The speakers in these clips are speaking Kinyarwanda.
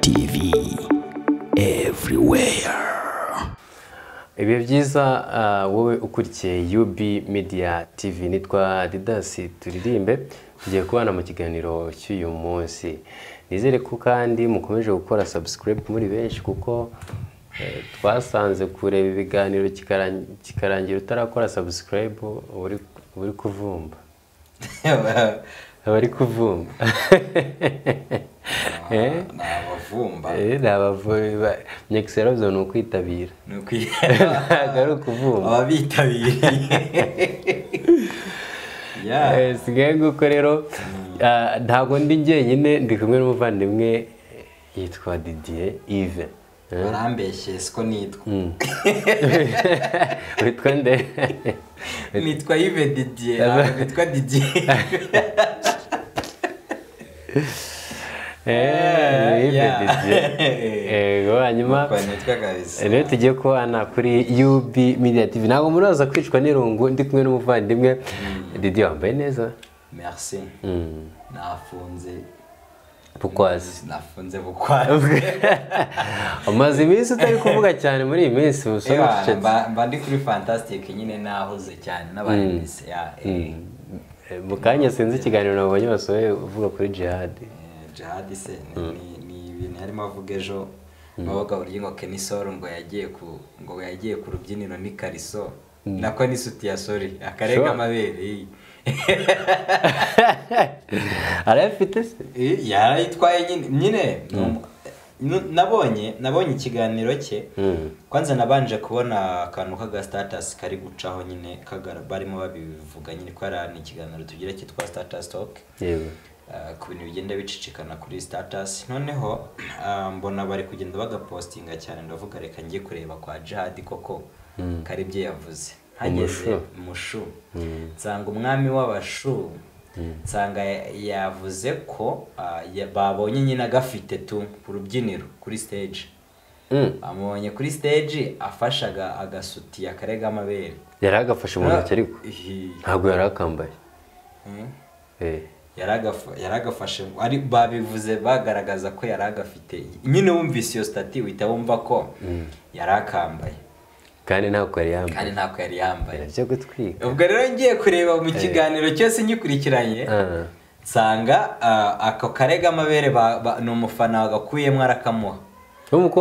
TV everywhere. Ibihe byiza wowe ukurikiye UB Media TV, nitwa Didas Turirimbe. Tugiye kubana mu kiganiro cy'uyu munsi. Nizere ko kandi mukomeje gukora subscribe muri benshi, kuko twasanze kureba ibiganiro kikarangira utarakora subscribe uri kuvumba. Abari kuvumba. Nabavumba. Nyexerozo no kwitabira. Garo kuvumba. Ababitabiriye. Sigaye guko rero ntago ndi njyenyine, ndi kumwe n'umuvandimwe yitwa Didier Yves. Barambeshye siko nitwa. Witwa nde? Nitwa Yves Didier, nitwa Didier. Hanyuma rero tugiye kubana kuri UB Media TV. Ntabwo muraza kwicwa n'irungu, ndi kumwe n'umuvandimwe Didier. Wambaye neza? Merci. Nafunze bukwazi. Nafunze bukwazi. Amaze iminsi utari kuvuga cyane muri iyi minsi musore. Mba ndi kuri Fantastic nyine nahuze cyane n'abandi bise mukanya sinzi ikiganiro nabonye basohoye uvuga kuri Jihad. Jihad se ni ibintu harimo avuga ejo bavuga buryo ngo Kenisoro ngo yagiye ku rubyiniro ni Kariso nako ni Sutiya sorry akarega amabere. Arafite se? Yarayitwaye nyine nabonye ikiganiro cye. Kwanza nabanje kubona akantu kaga status kari gucaho nyine barimo babivuga nyine ko ari ikiganiro tugira cyitwa status talk. Yego. Ku bintu bigenda bicicikana kuri status, noneho mbona bari kugenda bagapostinga cyane, ndavuga reka ngiye kureba kwa Jihad koko kari bye yavuze. Hageze mushu nsanga umwami w'abashu, nsanga yavuze ko babonye nyine agafite tu ku rubyiniro kuri stage. Amubonye kuri stage afashaga agasuti akarega amabere. Yari agafashe mu ntoki ariko ntabwo yari akambaye. Yaragafashe ari babivuze bagaragaza ko yaragafite nyine. Wumvise iyo stati wita wumva ko yarakambaye kandi ntako yari yambaye byo gutwika. Ubwo rero ngiye kureba mu kiganiro cyose nyikurikiranye nsanga ako karega amabere ni umufana wagakuyemo arakamuha.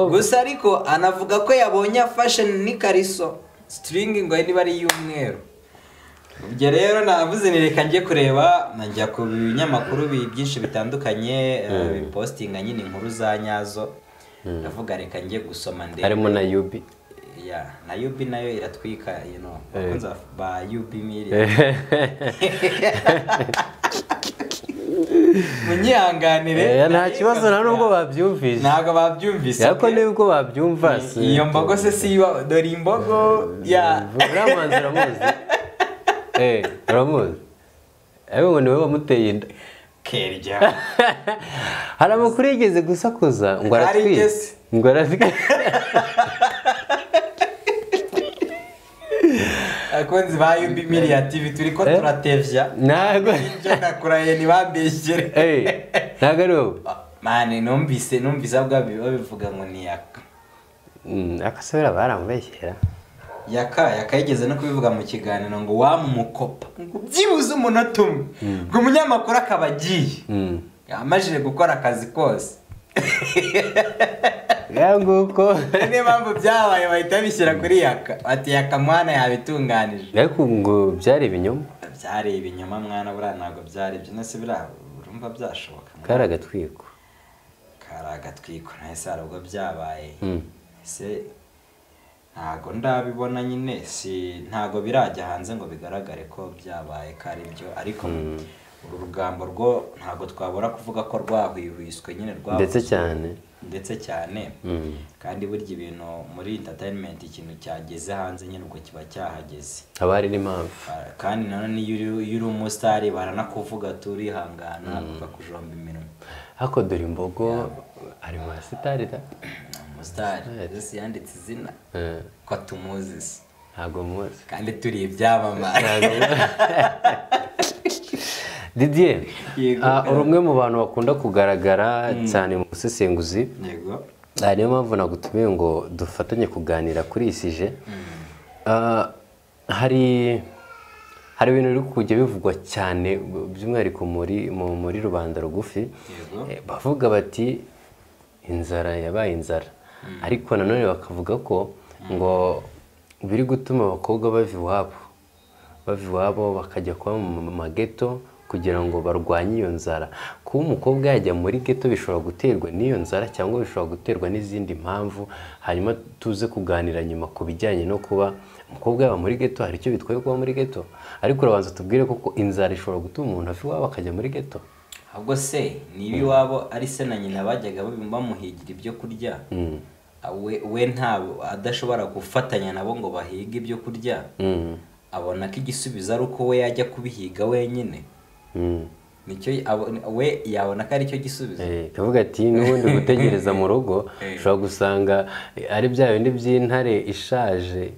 Gusa ariko anavuga ko yabonye fashion ni Kariso string ngo niba ari y'umweru. Ubwo rero navuze ni reka ngiye kureba, najya ku binyamakuru byinshi bitandukanye bipostinga nyine inkuru za nyazo. Ndavuga reka ngiye gusoma ndende. Harimo na UB. Na UB nayo iratwika bakunza ba UB Media. Munyihanganire. Nta kibazo nta nubwo babyumvise. Ntago babyumvise. Ariko nibwo babyumva. Iyo mbogo se siba dore imbogo uramanzira muzi. Uramuzi? Ngo niwe wamuteye inda. Kerya. Hari amakuru yigeze gusakuza ngo aratwite. Ngo aratwite. Akunzi ba UB Media TV turi ko turatevya. Ntago ibyo nakuraye ni bambeshyere. Ntago ari wowe. Mane numvise babivuga ngo ni yaka. Akasubira baramubeshyera. Yaka yigeze no kubivuga mu kiganiro ngo wamumukopa ngo byibuze umunota umwe ngo umunyamakuru akabagiye yamajije gukora akazi kose. Yanguko niyo mpamvu byabaye bahita bishyira kuri Yaka ati Yaka mwana yabitunganije. Ariko ngo byari ibinyoma. Byari ibinyoma mwana buriya ntabwo byari byo nase urumva byashoboka. Karagatwiko nahise hari ubwo byabaye. Ese ntago ndabibona nyine, ntago birajya hanze ngo bigaragare ko byabaye kari byo, ariko uru rugambo rwo ntago twabura kuvuga ko rwahwihwiswe nyine ndetse cyane kandi burya ibintu muri entertainment ikintu cyageze hanze nyine ubwo kiba cyahageze. Abari n'impamvu kandi nanone iyo uri umusitari baranakuvuga turihangana bakujomba iminwa. Hako dore imbogo ari mu basitari da. Umusitari ese yanditse izina ko tumuzi. Ntago muzi kandi turi ibyamamare. Didier uri umwe mu bantu bakunda kugaragara cyane mu busesenguzi. Yego. Niyo mpamvu nagutumiye ngo dufatanye kuganira kuri iyi sije. Hari ibintu biri kujya bivugwa cyane by'umwihariko muri rubanda rugufi. Bavuga bati inzara yabaye inzara, ariko nanone bakavuga ko ngo biri gutuma abakobwa bava iwabo bakajya kuba mu mageto kugira ngo barwanye iyo nzara. Kuba umukobwa yajya muri geto bishobora guterwa n'iyo nzara cyangwa bishobora guterwa n'izindi mpamvu, hanyuma tuze kuganira nyuma ku bijyanye no kuba umukobwa yaba muri geto. Hari icyo bitwaye kuba muri geto, ariko urabanza tubwire koko inzara ishobora gutuma umuntu ava iwabo akajya muri geto. Ahubwo se niba iwabo ari se na nyina bajyaga bamuhigira ibyo kurya, we ntabwo adashobora gufatanya nabo ngo bahige ibyo kurya, abona ko igisubizo ari uko we yajya kubihiga wenyine. Nicyo we yabona ko ari cyo gisubizo. Kavuga ati n'ubundi gutegereza mu rugo ushobora gusanga ari bya bindi by'intare ishaje.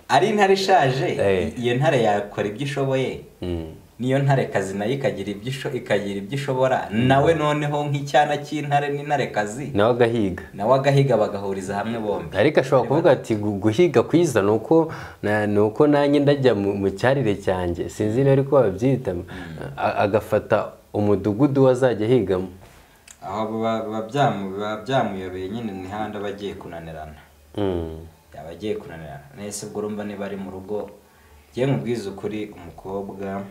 Ari intare ishaje, iyo ntare yakora ibyo ishoboye, niyo ntare kazi nayo ikagira ibyo ishobora, nawe noneho nk'icyana cy'intare n'intare kazi nawe agahiga bagahuriza hamwe bombi. Ariko ashobora kuvuga ati guhiga kwiza nuko nanjye ndajya mu cyarire cyanjye, sinzi niba ariko babyita, agafata umudugudu wazajya ahigamo. Aho biba byamuyobeye nyine, ni handi aba agiye kunanirana. Yaba agiye kunanirana nese ubwo urumva niba ari mu rugo. Ngiye nkubwiza ukuri, umukobwa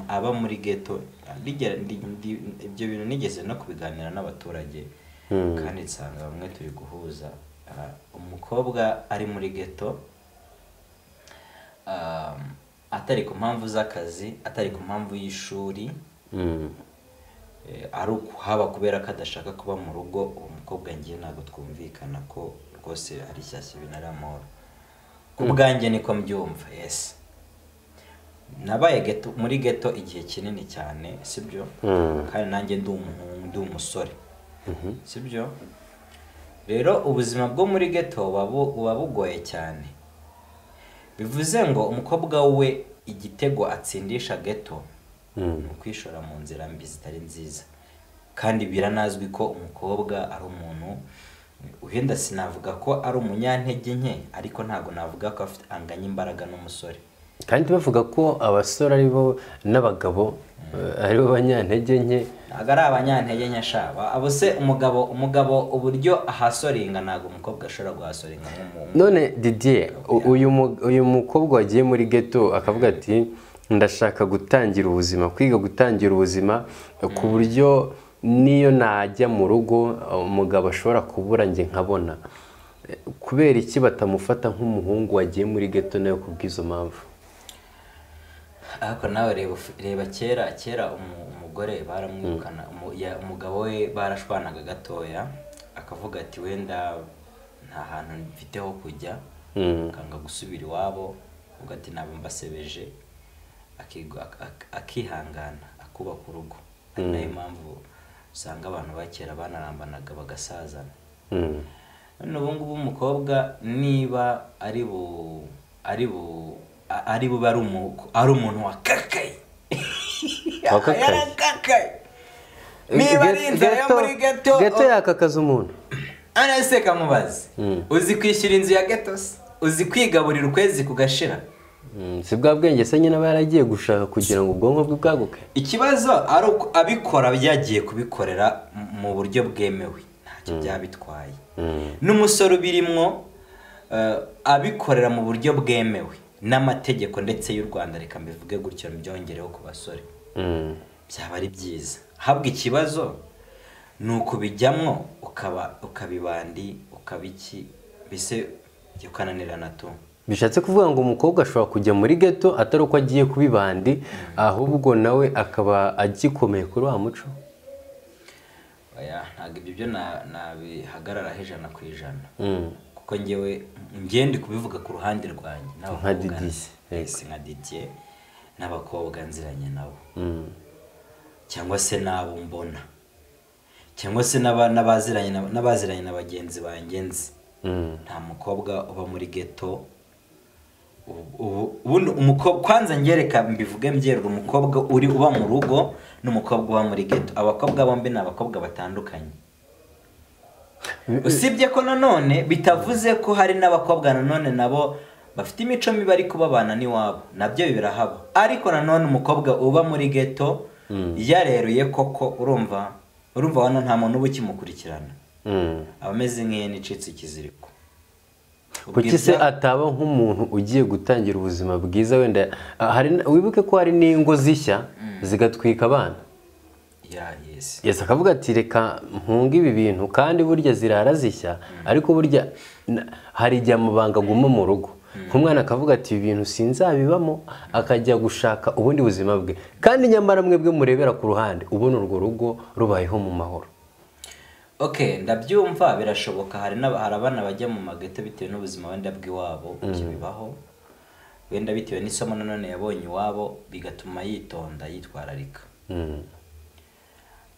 aba muri geto, ibyo bintu nigeze no kubiganira n'abaturage, kandi nsanga bamwe turi guhuza. Umukobwa ari muri geto atari ku mpamvu z'akazi, atari ku mpamvu y'ishuri, ari ukuhaba kubera ko adashaka kuba mu rugo, uwo mukobwa ngiye ntabwo twumvikana ko rwose ari shyashya binari amahoro. Ku bwanjye niko mbyumva. Yes, nabaye muri geto igihe kinini cyane, sibyo? Kandi nanjye ndi umusore, sibyo? Rero ubuzima bwo muri geto buba bugoye cyane. Bivuze ngo umukobwa we igitego atsindisha geto ni ukwishora mu nzira mbi zitari nziza. Kandi biranazwi ko umukobwa ari umuntu, uhenda sinavuga ko ari umunyantege nke, ariko ntabwo navuga ko anganya imbaraga n'umusore. Kandi bavuga ko abasore aribo n'abagabo aribo banyantege nke. Ntabwo ari abanyantege nke shaba. Abo se umugabo uburyo ahasoringa ntabwo umukobwa ashobora guhasoringa nk'umuntu. None Didier, uyu mukobwa wagiye muri geto akavuga ati ndashaka gutangira ubuzima, kwiga gutangira ubuzima ku buryo niyo najya mu rugo umugabo ashobora kubura njye nkabona. Kubera iki batamufata nk'umuhungu wagiye muri geto nayo kubw'izo mpamvu? Ariko nawe reba kera umugore baramwirukana, umugabo we barashwanaga gatoya, akavuga ati wenda nta hantu mfite ho kujya, akanga gusubira iwabo, avuga ati ntabwo mbasebeje, akihangana akubaka urugo. Ari nayo mpamvu usanga abantu bakera banarambanaga bagasazana. None ubu ngubu umukobwa niba ari umuntu wakakaye, yarakakaye, niba ari inzara yo muri geto yakakaza umuntu. Anase kamubaze, uzi kwishyura inzu ya geto se? Uzi kwigaburira ukwezi kugashira? Si bwa bwenge se nyine aba yaragiye gushaka kugira ngo ubwonko bwe bwaguke? Ikibazo ari abikora yagiye kubikorera mu buryo bwemewe, ntacyo byabitwaye. N'umusore ubirimwo abikorera mu buryo bwemewe n'amategeko ndetse y'u Rwanda, reka mbivuge gutyo mbyongereho ku basore, byaba ari byiza. Habwa ikibazo ni ukubijyamwo ukabibandi ukabiki, bise ukananirana tu. Bishatse kuvuga ngo umukobwa ashobora kujya muri geto atari uko agiye kubibandi, ahubwo nawe akaba agikomeye kuri wa muco. Ntabwo ibyo byo nabihagararaho 100%, kuko ngende kubivuga ku ruhande rwanjye nka Didier n'abakobwa nziranye nabo, cyangwa se nabo mbona, cyangwa se n'abaziranye na bagenzi banjye nzi. Nta mukobwa uba muri geto ubundi umukobwa kwanza ngereka mbivuge mbyerura umukobwa uba mu rugo n'umukobwa uba muri ghetto. Abakobwa bombi ni abakobwa batandukanye. Usibye ko nanone bitavuze ko hari n'abakobwa nanone nabo bafite imico mibi ariko babana n'iwabo, nabyo birahaba. Ariko nanone umukobwa uba muri ghetto yareruye koko, urumva wana nta muntu uba ukimukurikirana, abameze nk'ihene icitse ikiziriko. Kuki se ataba nk'umuntu ugiye gutangira ubuzima bwiza? Wenda wibuke ko hari n'ingo zishya zigatwika abana. Yes, akavuga ati reka mpunga ibi bintu, kandi burya zirara zishya, ariko burya hari igihe amabanga aguma mu rugo. Nk'umwana akavuga ati ibi bintu sinzabibamo, akajya gushaka ubundi buzima bwe, kandi nyamara mwebwe murebera ku ruhande ubona urwo rugo rubayeho mu mahoro. Okay, ndabyumva, birashoboka. Hari abana bajya mu mageto bitewe n'ubuzima wenda bw'iwabo, kibibaho wenda bitewe n'isomo nanone yabonye iwabo, bigatuma yitonda, yitwararika.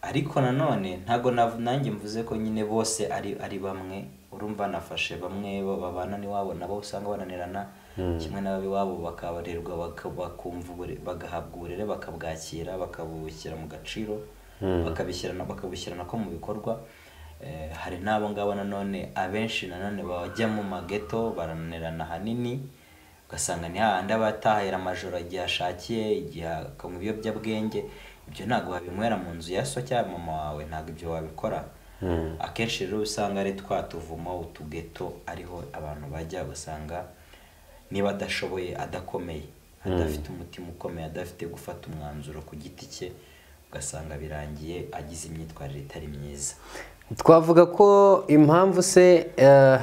Ariko nanone ntago nanjye mvuze ko nyine bose ari bamwe. Urumva nafashe bamwe babana n'iwabo nabo usanga bananirana, kimwe n'abiwabo bakabarerwa, bakumva bagahabwa uburere, bakabwakira, bakabushyira mu gaciro, bakabushyirana ko mu bikorwa. Hari n'abo ngabo nanone abenshi nanone bajya mu mageto barananirana hanini, ugasanga ni hahandi abatahira amajoro igihe ashakiye, igihe akanywa ibiyobyabwenge. Ibyo ntabwo wabinywera mu nzu ya so cyangwa mama wawe, ntabwo ibyo wabikora. Akenshi rero usanga ari twatuvumo utugeto ariho abantu bajya, ugasanga niba adashoboye, adakomeye, adafite umutima ukomeye, adafite gufata umwanzuro ku giti cye, ugasanga birangiye agize imyitwarire itari myiza. Twavuga ko impamvu se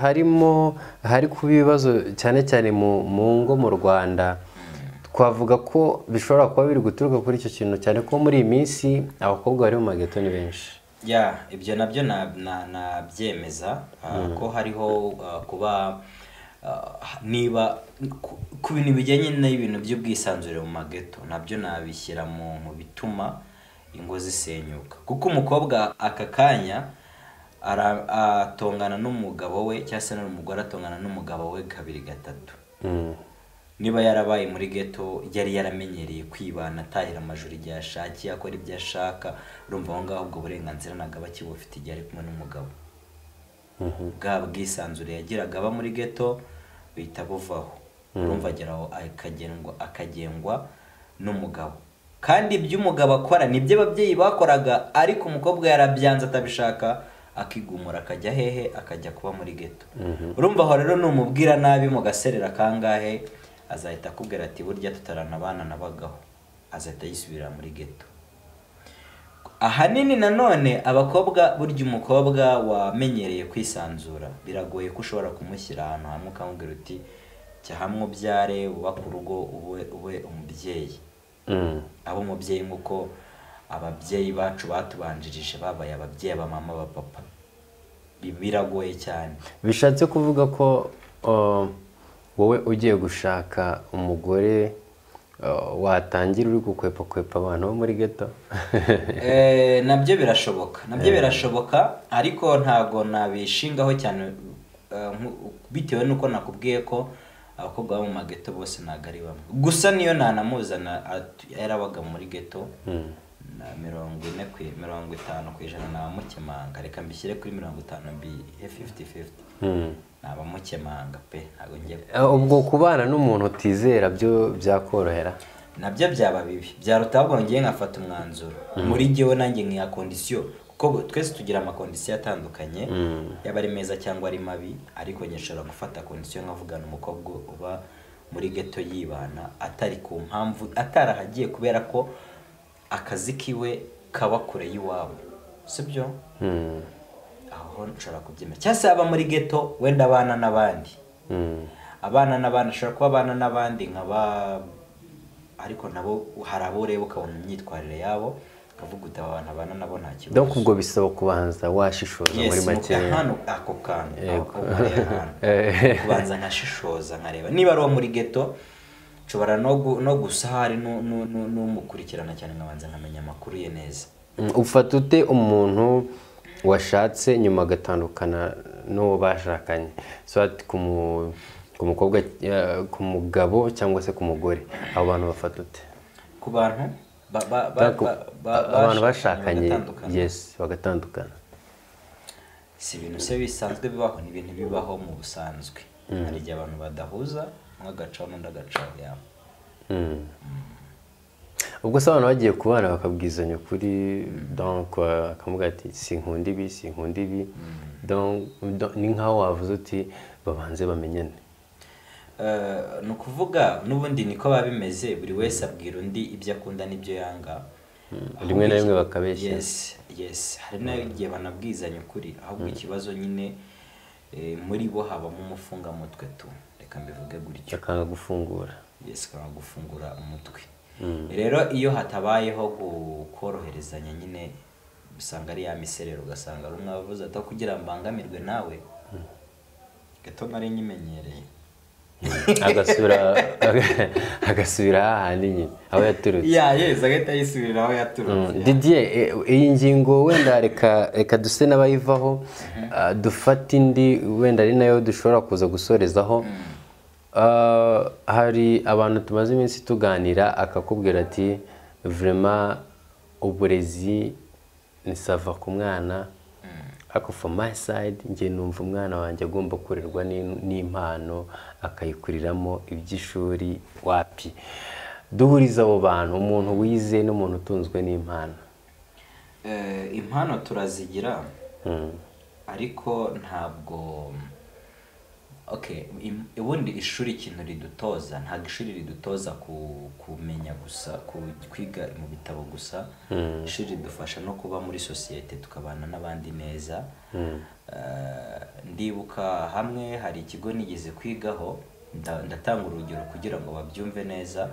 hari kuba ibibazo cyane cyane mu ngo mu Rwanda, twavuga ko bishobora kuba biri guturuka kuri icyo kintu, cyane ko muri iyi minsi abakobwa bari mu mageto ni benshi. Ibyo nabyo nabyemeza ko hariho kuba niba ku bintu bijyanye n'ibintu by'ubwisanzure mu mageto, nabyo nabishyira mu bituma ingo zisenyuka. Kuko umukobwa aka kanya atongana n'umugabo we, cyangwa se n'umugore atongana n'umugabo we kabiri gatatu. Niba yarabaye muri ghetto, yari yaramenyereye kwibana, atahira amajoro igihe ashakiye, akora ibyo ashaka, urumva aho ngaho ubwo burenganzira ntabwo aba akibufite igihe ari kumwe n'umugabo. Bwa bwisanzure yagiraga aba muri ghetto bihita buvaho. Urumva ageraho akagengwa n'umugabo, kandi ibyo umugabo akora nibyo ababyeyi bakoraga, ariko umukobwa yarabyanze atabishaka, akigumura akajya hehe, akajya kuba muri ghetto. Urumva aho rero numubwira nabi mugaserera kangahe, azahita akubwira ati burya tutaranabana nabagaho, azahita yisubira muri ghetto. Ahanini nanone abakobwa, burya umukobwa wamenyereye kwisanzura biragoye ko ushobora kumushyira ahantu hamwe ukamubwira uti jya hamwe ubyare, ubaka urugo, ube umubyeyi. Abo umubyeyi nk'uko ababyeyi bacu batubanjirije babaye ababyeyi, abamama, abapapa. Biragoye cyane. Bishatse kuvuga ko wowe ugiye gushaka umugore watangira uri gukwepa abantu bo muri ghetto? Nabyo birashoboka, ariko ntago nabishingaho cyane, bitewe nuko nakubwiye ko abakobwa bo mu mageto bose ntago ari bamwe. Gusa niyo nanamuzana yarabaga muri ghetto, na 50% nabamukemanga, reka mbishyire kuri 50 mbihe 50-50. Nabamukemanga pe, ntago ngiye. Ubwo kubana n'umuntu utizera byo byakorohera? Nabyo byaba bibi, byaruta ahubwo ngiye nkafata umwanzuro muri jyewe nanjye nkiya condition, kuko twese tugira amakondisiyo atandukanye, yaba ari meza cyangwa ari mabi. Ariko nyeshobora gufata condition nkavugana umukobwa uba muri ghetto yibana, atari ku mpamvu atarahagiye kubera ko akazi kiwe kaba kure y'iwabo, sibyo? Aho nshobora kubyemera. Cyase aba muri ghetto wenda abana n'abandi, abana n'abandi ashobora kuba abana n'abandi nkaba, ariko nabo hari abo ureba ukabona imyitwarire yabo, kavuga uti abantu abana nabo nta kibazo. Donc ubwo bisaba kubanza washishoza muri make. Hano ako kantu kubanza nkashishoza nkareba niba ari uwo muri ghetto, nshobora no gusahari n'umukurikirana cyane, nkabanza nkamenya amakuru ye neza. Ufata ute umuntu washatse nyuma agatandukana n'uwo bashakanye? So ku mukobwa, ku mugabo cyangwa se ku mugore, abo bantu bafata ute? Ku bantu abantu bashakanye, yes, bagatandukana. Si ibintu se bisanzwe bibaho, ni ibintu bibaho mu busanzwe. Hari igihe abantu badahuza, umwe agacaho n'undi agacaho yabo. Ubwo se abantu bagiye kubana bakabwizanya ukuri, donc akamuga ati sinkunda ibi sinkunda ibi, donc ni nkaho wavuze uti babanze bamenyane. Ni ukuvuga n'ubundi niko biba bimeze, buri wese abwira undi ibyo akunda n'ibyo yanga, rimwe na rimwe bakabeshya. Yes, hari n'igihe banabwizanya ukuri, ahubwo ikibazo nyine muri bo habamo umufungamutwe tu, reka mbivuge gutyo, akanga gufungura. Yes, akanga gufungura umutwe. Rero iyo hatabayeho koroherezanya nyine usanga ari ya miserero, ugasanga rumwe avuze ati kugira mbangamirwe nawe gato nari nyimenyereye, agasubira hahandi nyine aho yaturutse. yes, agahita yisubirira aho yaturutse. Didier, iyi ngingo wenda reka duse n'abayivaho, dufate indi wenda ari nayo dushobora kuza gusorezaho. Hari abantu tumaze iminsi tuganira akakubwira ati vraiment uburezi nisava ku mwana, ariko from my side njye numva umwana wanjye agomba kurerwa n'impano akayikuriramo iby'ishuri wapi. Duhuriza abo bantu, umuntu wize n'umuntu utunzwe n'impano. Impano turazigira, ariko ntabwo ubundi ishuri ikintu ridutoza, ntabwo ishuri ridutoza kumenya gusa, kwiga mu bitabo gusa. Ishuri ridufasha no kuba muri sosiyete tukabana n'abandi neza. Ndibuka hamwe hari ikigo nigeze kwigaho, ndatanga urugero kugira ngo babyumve neza,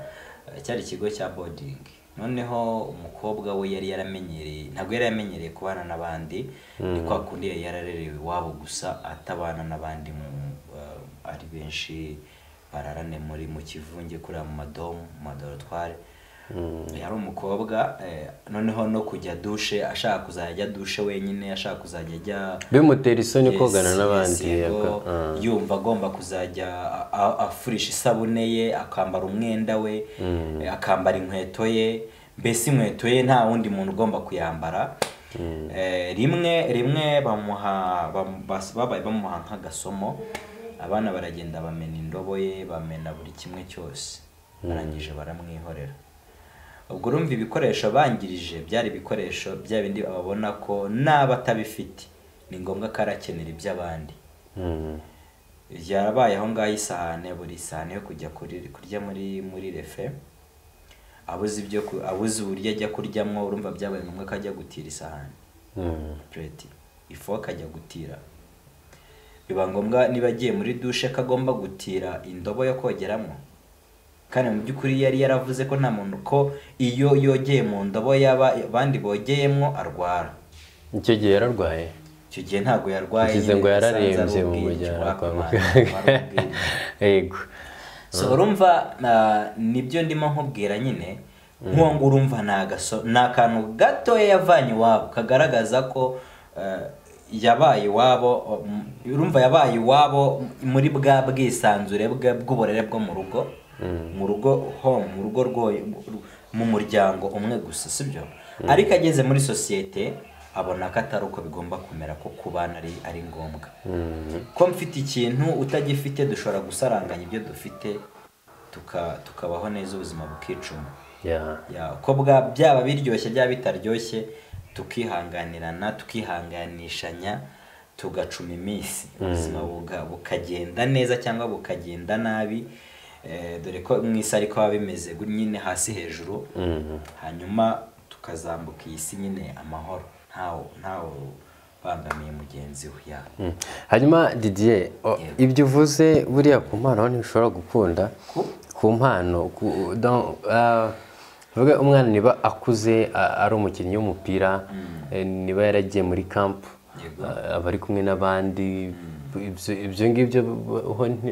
cyari ikigo cya boarding. Noneho umukobwa we yari yaramenyereye, ntabwo yari yamenyereye kubana n'abandi, ni kwa kundi yari yararerewe iwabo gusa, atabana n'abandi ari benshi bararane mu kivunge kuriya mu madomu, mu madorotware. Yari umukobwa, noneho no kujya dushe, ashaka kuzajya dushe wenyine, ashaka kuzajya ajya bimutera isoni kogana n'abandi, yumva agomba kuzajya afurisha isabune ye, akambara umwenda we, akambara inkweto ye, mbese inkweto ye nta wundi muntu ugomba kuyambara. Rimwe babaye bamuha nk'agasomo, abana baragenda bamena indobo ye, bamena buri kimwe cyose, barangije baramwihorera. Ubwo urumva ibikoresho bangirije byari ibikoresho bya bindi babona ko naba atabifite ni ngombwa ko arakenera iby'abandi. Byarabaye aho ngaho isahane, buri sahane yo kujya kurya muri refe, abuze uburyo ajya kuryamo, urumva byabaye ngombwa ko ajya gutira isahane, plate, ifu akajya gutira. Biba ngombwa niba agiye muri dushe ko agomba gutira indobo yo kogeramo, kandi mu by'ukuri yari yaravuze ko nta muntu ko iyo yogeye mu ndobo abandi bogeyemo arwara. Icyo gihe yararwaye? Icyo gihe ntabwo yarwaye, ukize ngo yararembye mu mujyana kwa muganga. Yego. So urumva nibyo ndimo nkubwira nyine, nk'uwo ngo urumva ni akantu gatoya yavanye iwabo kagaragaza ko yabaye iwabo, urumva yabaye iwabo muri bwa bwisanzure bw'uburere bwo mu rugo, mu rugo home, mu rugo mu muryango umwe gusa, sibyo? Ariko ageze muri sosiyete abona ko atari uko bigomba kumera, ko kubana ari ngombwa. Ko mfite ikintu utagifite, dushobora gusaranganya ibyo dufite tukabaho neza, ubuzima bukicuma. Ko byaba biryoshye byaba bitaryoshye, tukihanganirana, tukihanganishanya, tugacuma iminsi, ubuzima bukagenda neza cyangwa bukagenda nabi. Dore ko mu isi ariko biba bimeze nyine hasi hejuru, hanyuma tukazambuka iyi si nyine amahoro, ntawe bangamiye mugenzi we. Hanyuma Didier, ibyo uvuze buriya ku mpano ntibishobora gukunda, ku mpano vuga umwana niba akuze ari umukinnyi w'umupira, niba yaragiye muri camp, aba ari kumwe n'abandi, ibyo ngibyo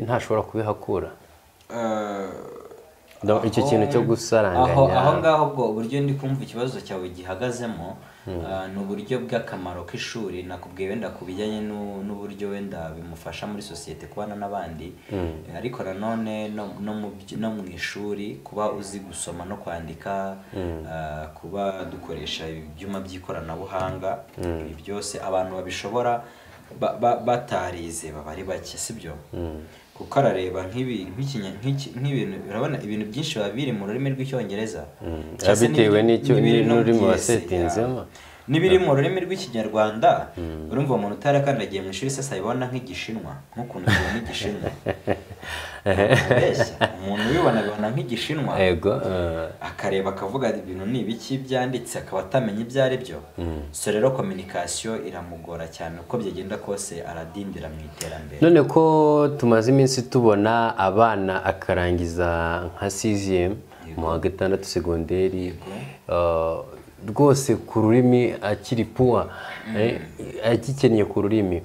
ntashobora kubihakura. icyo kintu cyo gusaranganya aho ngaho ubwo uburyo ndi kumva ikibazo cyawe gihagazemo ni uburyo bw'akamaro k'ishuri nakubwiye wenda ku bijyanye n'uburyo wenda bimufasha muri sosiyete kubana n'abandi ariko nanone no mu ishuri kuba uzi gusoma no kwandika kuba dukoresha ibyuma by'ikoranabuhanga ibi byose abantu babishobora batarize baba ari bake sibyo kuko arareba nk'ibintu urabona ibintu byinshi biba biri mu rurimi rw'icyongereza bitewe n'ururimi wasetinzemo n'ibiri mu rurimi rw'ikinyarwanda urumva umuntu utarakandagiye mu ishuri sasa abibona nk'igishinwa nk'ukuntu tubona igishinwa umuntu ubibona abibona nk'igishinwa akareba akavuga ibintu ni ibiki byanditse akaba atamenya ibyo ari byo so rero communication iramugora cyane uko byagenda kose aradindira mu iterambere none ko tumaze iminsi tubona abana akarangiza nka 6e mu wa gatandatu segonderi rwose ku rurimi akiri puwa agikeneye ku rurimi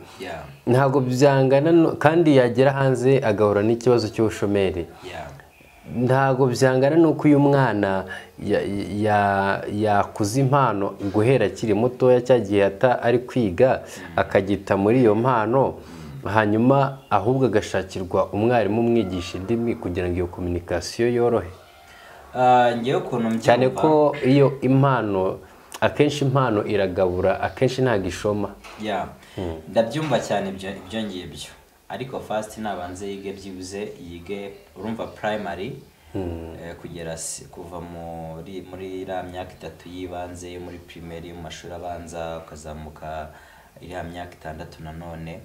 ntabwo byangana kandi yagera hanze agahura n'ikibazo cy'ubushomeri ntabwo byangana nuko uyu mwana yakuze impano guhera akiri mutoya cyagiye ari kwiga akagita muri iyo mpano hanyuma ahubwo agashakirwa umwarimu umwigisha indimi kugira ngo iyo communication yorohe cyane ko iyo impano akenshi impano iragabura akenshi ntabwo ishoma ndabyumva cyane ibyo ngibyo ariko first nabanze yige byibuze yige urumva primary kugera kuva muri iriya myaka 3 yibanze yo muri primaire yo mu mashuri abanza ukazamuka iriya myaka 6 nanone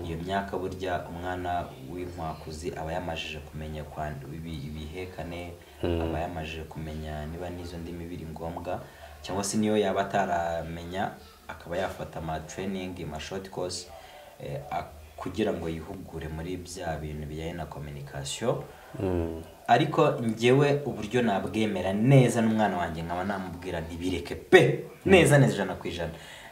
iyo myaka burya umwana w'inkwakuzi aba yamajije kumenya ibihekane aba yamajije kumenya niba n'izo ndimi biri ngombwa cyangwa se niyo yaba ataramenya akaba yafata ama training ma short course kugira ngo yihugure muri bya bintu bijyanye na communication ariko njyewe uburyo nabwemera neza n'umwana wanjye nkaba namubwira ntibireke pe neza 100%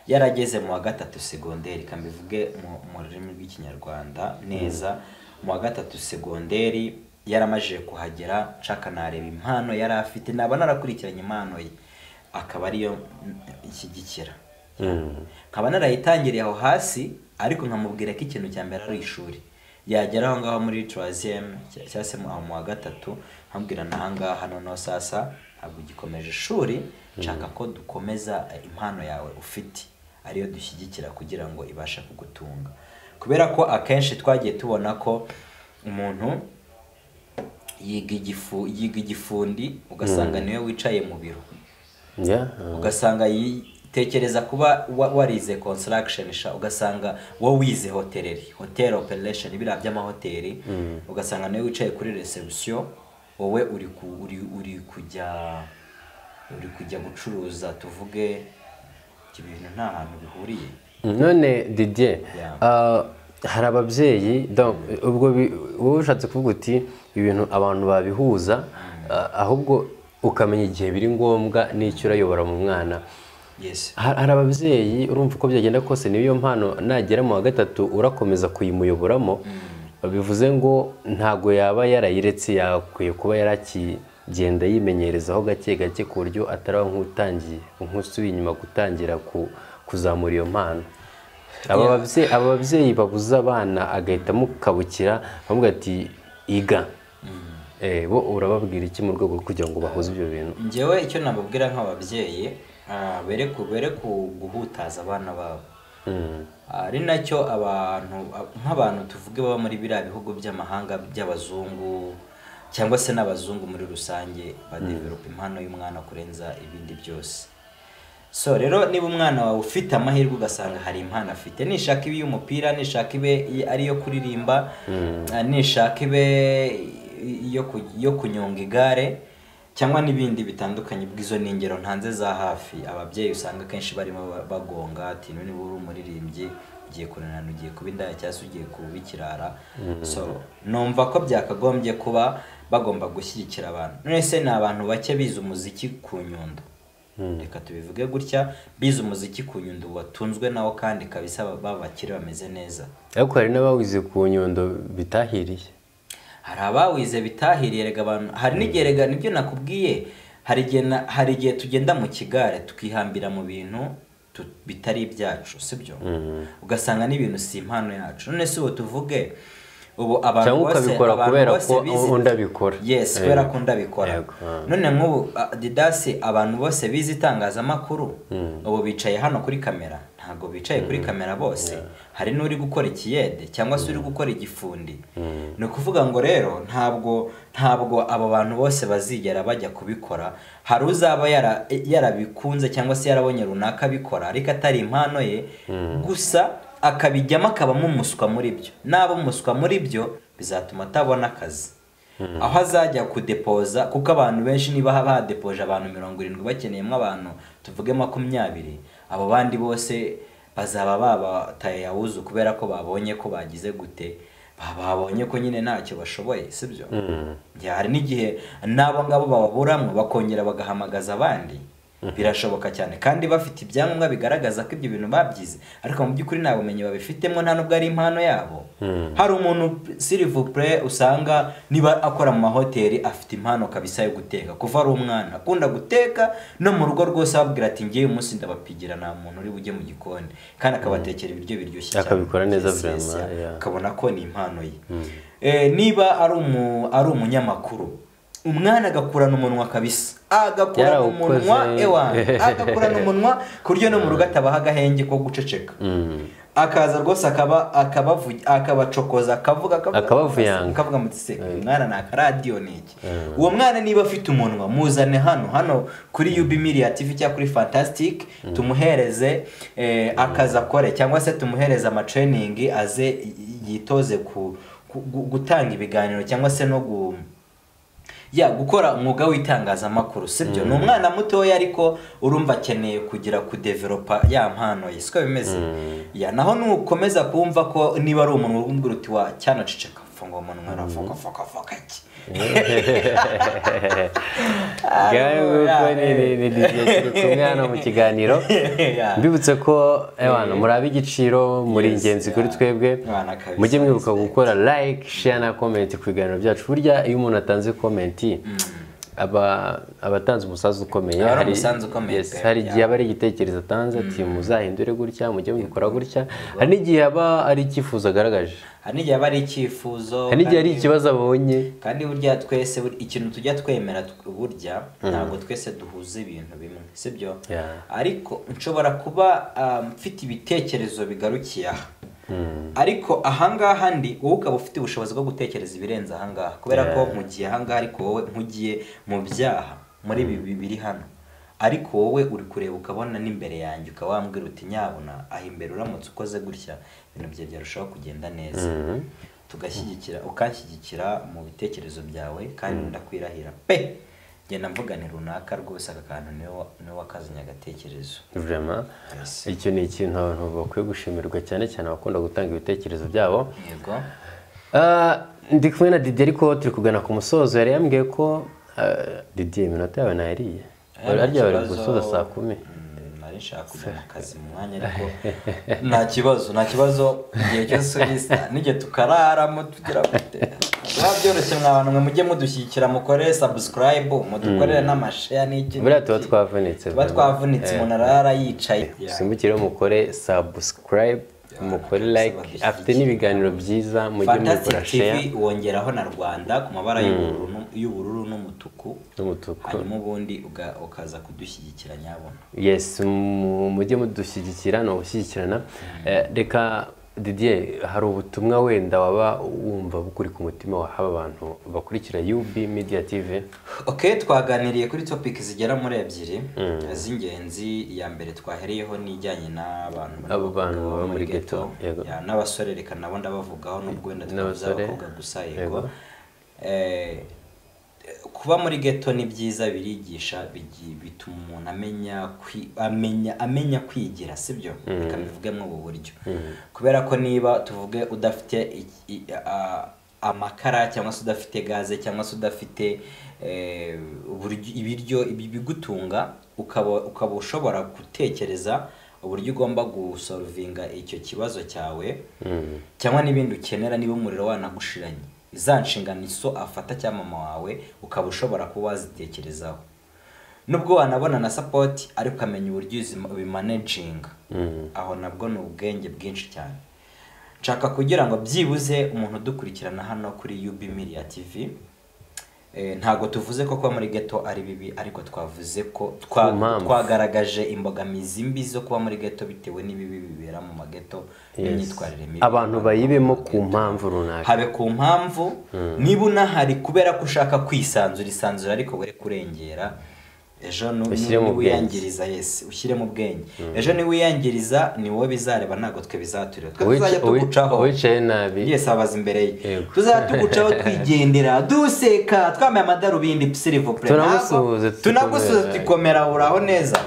yarageze mu wa gatatu segonderi kambivuge mu rurimi rw'ikinyarwanda neza mu wa gatatu segonderi yaramajije kuhagera nshaka nareba impano yari afite naba narakurikiranye impano ye akaba ariyo ikigikira nkaba narayitangiriye aho hasi ariko nkamubwira ko ikintu cya mbere ari ishuri yagera aho ngaho muri 3e cyangwa se mu wa gatatu nkambwira nahangaha noneho sasa ntabwo gikomeje ishuri nshaka ko dukomeza impano yawe ufite ariyo dushyigikira kugira ngo ibashe kugutunga kubera ko akenshi twagiye tubona ko umuntu yiga igifundi ugasanga niwe wicaye mu biro ugasanga tekereza kuba warize construction ugasanga wowe wize hotel operation ibira by'amahoteli ugasanga niwe wicaye kuri reception wowe uri kujya gucuruza tuvuge ibintu nta hantu bihuriye none Didier hari ababyeyi ubwo wowe ushatse kuvuga uti ibintu abantu babihuza ahubwo ukamenya igihe biri ngombwa n'icyo urayobora mu mwana hari ababyeyi urumva uko byagenda kose niyo mpano nagera mu wa gatatu urakomeza kuyimuyoboramo bivuze ngo ntago yaba yarayiretse yakwiye kuba yarakigenda yimenyerezaho gake gake ku buryo ataraho nk'utangiye nk'usubiye inyuma gutangira kuzamura iyo mpano aba babyeyi babuza abana agahita mukabukira bavuga ati iga bo urababwira iki mu rwego rwo kugira ngo bahuze ibyo bintu njyewe icyo nababwira nk'ababyeyi bere guhutaza abana babo ari nacyo nk'abantu tuvuge baba muri biriya bihugu by'amahanga by'abazungu cyangwa se n'abazungu muri rusange badevelopa impano y'umwana kurenza ibindi byose so rero niba umwana wawe ufite amahirwe ugasanga hari impano afite nishaka ibe y'umupira nishaka ibe ariyo kuririmba nishaka ibe yo kunyonga igare cyangwa n'ibindi bitandukanye bw'izo ningero ntanze za hafi ababyeyi usanga kenshi barimo bagonga ati niba uri umuririmbyi ugiye kunanana ugiye kuba indaya cyangwa se ugiye kuba ikirara so numva ko byakagombye kuba bagomba gushyigikira abantu none se ni abantu bake bize umuziki ku Nyundo reka tubivuge gutya bize umuziki ku Nyundo batunzwe nawo kandi kabisa babakire bameze neza ariko hari n'abawize ku Nyundo bitahiriye hari abawize bitahiriye rega abantu, hari n'igihe rega nibyo nakubwiye, hari igihe tugenda mu kigare tukihambira mu bintu bitari ibyacu, sibyo? Ugasanga n'ibintu si impano yacu. None se ubu tuvuge ubu abantu bose kubera ko undabikora. Yes, kubera ko ndabikora. None nk'ubu Didasi abantu bose bize itangazamakuru ubu bicaye hano kuri kamera, ntago bicaye kuri kamera bose. Hari n'uri gukora ikiyede cyangwa se uri gukora igifundi. Ni ukuvuga ngo rero ntabwo abo bantu bose bazigera bajya kubikora. Hari uzaba yarabikunze cyangwa se yarabonye runaka bikora ariko atari impano ye, gusa akabijyamo akabamo umuswa muri byo. Naba umuswa muri byo bizatuma atabona akazi. Aho azajya kudepoza, kuko abantu benshi niba badepoje abantu 70 bakeneyemo abantu tuvuge 20, abo bandi bose bazaba babataye yawuzu kubera ko babonye ko bagize gute, babonye ko nyine ntacyo bashoboye, sibyo? Hari n'igihe nabo ngabo bababuramwe bakongera bagahamagaza abandi. Birashoboka cyane kandi bafite ibyangombwa bigaragaza ko ibyo bintu babyize, ariko mu by'ukuri nta bumenyi babifitemo, nta nubwo ari impano yabo. Hari umuntu s'il vous plaît usanga niba akora mu mahoteli afite impano kabisa yo guteka, kuva ari umwana akunda guteka, no mu rugo rwose ababwira ati ngiye umunsi ndabapigira nta muntu uri bujye mu gikoni, kandi akabatekera ibiryo biryoshye cyane, akabikora neza vraiment, akabona ko ni impano ye. Niba ari umunyamakuru, umwana agakurana umunwa kabisa, agakurana umunwa agakurana umunwa kuryo no mu rugo atabaha agahenge ko guceceka. Akaza rwose akabacokoza akavuga muti se umwana na radio niki. Uwo mwana niba afite umunwa muzane hano kuri UB Media TV cyangwa kuri Fantastic, tumuhereze akaza kore cyangwa se tumuhereze ama training aze yitoze gutanga ibiganiro cyangwa se no gukora umwuga w'itangazamakuru, sibyo? Ni umwana mutoya ariko urumva akeneye kugira kudevelopa ya mpano ye, siko bimeze. Naho nukomeza kumva ko niba ari umuntu urumbwira uti wa cyana ciceka funga umuntu arafoka iki. Ni kumwana mu kiganiro. Mbibutse ko murabe igiciro, muri ingenzi kuri twebwe. Mujye mwibuka gukora like, share na comment ku biganiro byacu. Burya iyo umuntu atanze comment abatanze umusaza ukomeye, hari igihe aba ari igitekerezo atanze ati muzahindure gutya, mujye mukora gutya. Hari n'igihe aba ari icyifuzo agaragaje, hari n'igihe aba ari icyifuzo, hari n'igihe ari ikibazo abonye. Kandi burya twese ikintu tujya twemera burya ntabwo twese duhuza ibintu bimwe, sibyo? Ariko nshobora kuba mfite ibitekerezo bigarukiye aha, ariko ahangaha ndi wowe ukaba ufite ubushobozi bwo gutekereza ibirenze ahangaha, kubera ko mugiye ahangaha ariko wowe nkugiye mu byaha muri ibi biri hano, ariko wowe uri kureba ukabona n'imbere yanjye ukaba wambwira uti nyabona aho imbere uramutse ukoze gutya ibintu bye byarushaho kugenda neza. Tugashyigikira, ukanshyigikira mu bitekerezo byawe, kandi ndakwirahira pe genda mvuga ni runaka rwose akakantu niwe wakazanya agatekerezo. Vraiment icyo ni ikintu abantu bakwiye gushimirwa cyane cyane abakunda gutanga ibitekerezo byabo. Yego. Ndi kumwe na Didier ariko turi kugana ku musozo. Yari yambwiye ko Didier iminota yawe nayiriye, arya bari gusoza saa 10. Nshaka kujya mu kazi mu mwanya, ariko nta kibazo igihe cyose ubisa nige tukararamo tugira gute. Byoroshye mwabantu mwe mujye mudushyikira, mukore subscribe, mudukorere n'amashare n'iki. Buriya tuba twavunitse umuntu arara yicaye. Simbukire mukore subscribe, mukore like, afite n'ibiganiro byiza mujye mukora share. Fantastic TV wongeraho na Rwanda ku mabara y'ubururu n'umutuku, hanyuma ubundi ukaza kudushyigikira nyabona. Yes, mujye mudushyigikira no gushyigikirana. Reka Didier, hari ubutumwa wenda waba wumva bukuri ku mutima wa haba abantu bakurikira UB Media TV? Okay, twaganiriye kuri topic zigera muri 2 z'ingenzi. Iya mbere twahereyeho nijyanye n'abantu baba muri ghetto, n'abasore, reka nabo ndabavugaho nubwo wenda twavuze abakobwa gusa. Yego. Kuba muri ghetto ni byiza, birigisha, bituma umuntu amenya kwigira, sibyo? Reka mbivugemo ubu buryo. Kubera ko niba tuvuge udafite amakara cyangwa se udafite gaze cyangwa se udafite ibiryo bigutunga, ukaba ushobora gutekereza uburyo ugomba gusolvinga icyo kibazo cyawe, cyangwa n'ibindi ukenera niba umuriro wanagushiranye. za nshingano so afata cyangwa mama wawe ukaba ushobora kuba wazitekerezaho nubwo wanabona na support ariko ukamenya uburyo ubimanaginga aho nabwo ni ubwenge bwinshi cyane. Nshaka kugira ngo byibuze umuntu dukurikirana hano kuri UB Media TV ntago tuvuze ko kuba muri ghetto ari bibi ariko twavuze ko twagaragaje imbogamizi mbi zo kuba muri ghetto bitewe n'ibibi bibera mu maghetto n'imyitwarire mibi abantu bayibemo ku mpamvu runaka habe ku mpamvu niba unahari kubera ko ushaka kwisanzura ariko were kurengera ejo niwiyangiriza ushyire mu bwenge ejo niwiyangiriza ni wowe bizareba ntago twe bizaturira tuzajya tugucaho wicaye nabi abaza imbere ye tuzajya tugucaho twigendera duseka twambaye amadarubindi s'ilvupre tunagusuze tukomera uraho neza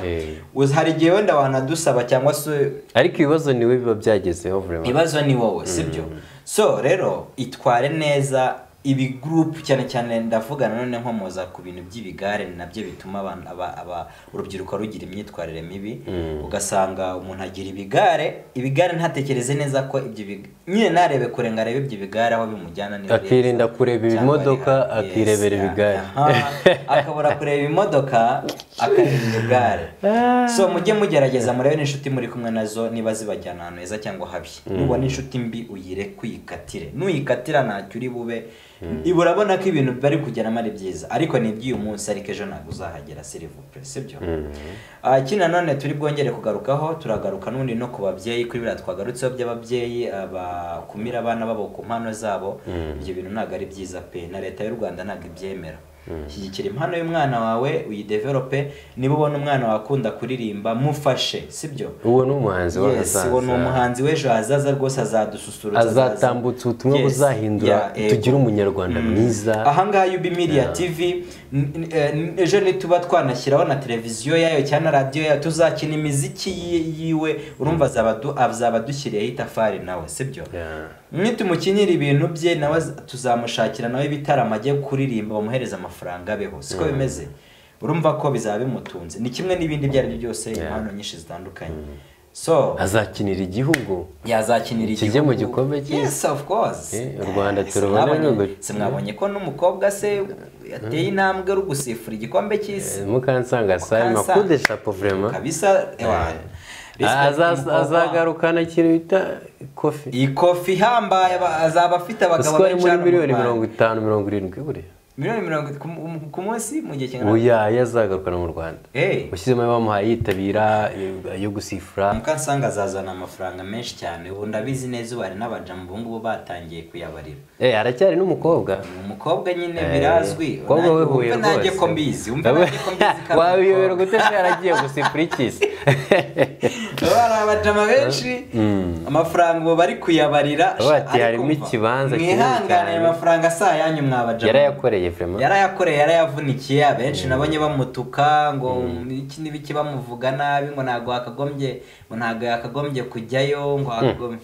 hari igihe wenda wanadusaba cyangwa se ariko ibibazo niwe biba byagezeho vraiment ibibazo ni wowe sibyo so rero itware neza ibi group cyane ndavuga none nkomoza ku bintu by'ibigare nabyo bituma urubyiruko rugira imyitwarire mibi ugasanga umuntu agira ibigare ntatekereze neza ko ibyo nyine narebe kurenga rebe ibyo bigare aho bimujyana ni akirinda kureba ibimodoka akirebera ibigare akabura kureba imodoka akareba ibigare so mujye mugerageza murebe n'inshuti muri kumwe nazo niba zibajyana ahantu heza cyangwa habi nubona inshuti mbi uyire kwikatire nuyikatira ntacyo uri bube iburabona ko ibintu bari kugeramo ari byiza ariko ni iby'uyu munsi ariko ejo ntabwo uzahagera s'ilvupre sibyo ikindi nanone turi bwongere kugarukaho turagaruka n'undi no ku babyeyi kuri biriya twagarutseho by'ababyeyi bakumira abana babo ku mpano zabo ibyo bintu ntabwo ari byiza pe na leta y'u Rwanda ntabwo ibyemera shyigikira impano y'umwana wawe uyidevelope niba ubona umwana wakunda kuririmba mufashe sibyo uwo ni umuhanzi w'ahazaza uwo ni umuhanzi w'ejo hazaza rwose azadususurutsa azatambutsa ubutumwa buzahindura tugire umunyarwanda mwiza ahangaha UB Media TV ejo nituba twanashyiraho na televiziyo yayo cyangwa radio yayo tuzakina imiziki yiwe urumva azaba dushyiriyeho itafari nawe sibyo nitumukinira ibintu bye nawe tuzamushakira nawe ibitaramo ajye kuririmba bamuhereza amafaranga abeho siko bimeze urumva ko bizaba bimutunze ni kimwe n'ibindi byari byose impano nyinshi zitandukanye so azakinira igihugu yazakinira igihugu kijye mu gikombe cy'isi yes of course u Rwanda turubona mwabonye ko n'umukobwa se yateye intambwe uri gusifura igikombe cy'isi Mukansanga Salma kude chapeau vraiment kabisa azagarukana ikintu bita ikofi hambaye azaba afite abagabo benshi muri miliyoni 50-70 buri miliyoni 50 ku munsi mu gihe kingana oya yazagarukana mu Rwanda ushyizemo bamuhaye yitabira yo gusifura Mukansanga azazana amafaranga menshi cyane ubu ndabizi neza ubari n'abajamu bungu batangiye kuyabarira aracyari n'umukobwa umukobwa nyine birazwi umukobwa we huye rwose nanjye ko mbizi wabiyobera gute yaragiye gusifura ikisi abajama benshi amafaranga ubu bari kuyabarira bati harimo ikibanza mwihangane amafaranga saa yanyu mwabajama yarayakoreye yarayavunikiye abenshi nabonye bamutuka ngo iki n'ibiki bamuvuga nabi ngo ntago yakagombye kujyayo ngo akagombye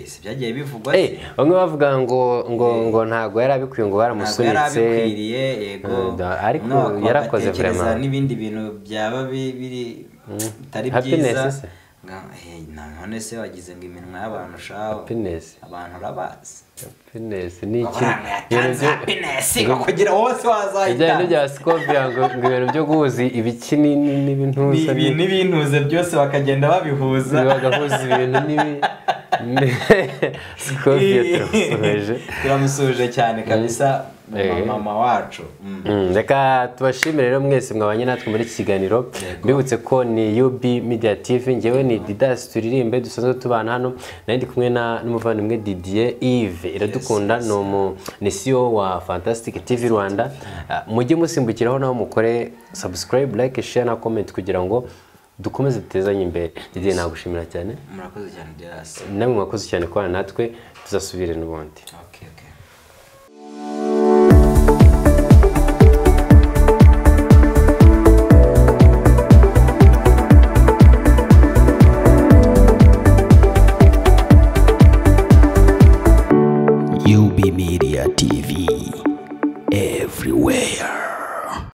si byagiye bivugwa se bamwe bavuga ngo ntago yarabikwiye ngo baramusunitse yego ariko yarakoze vraiment n'ibindi bintu byaba biri bitari byiza none se wagize ngo iminwa y'abantu shaho abantu urabazi happiness ni iki happiness kugira wose wazahita ibyo bya Scovia ngo ibintu byo guhuza ibiki n'ibintuze byose bakagenda babihuza bagahuza ibintu Scovia turamusuje cyane kabisa mama wacu reka tubashimire rero mwese mwabanye natwe muri iki kiganiro mbibutse ko ni UB Media TV ngewe ni Didas turirimbe dusanzwe tubana hano nandi kumwe n'umuvandimwe Didier Yves Iradukunda ni CEO wa Fantastic TV Rwanda mujye musimbukiraho naho mukore subscribe like share na comment kugira ngo dukomeze dutezanye imbere Didier nagushimira cyane murakoze cyane Didas namwe mwakoze cyane kwa natwe tuzasubire n'ubundi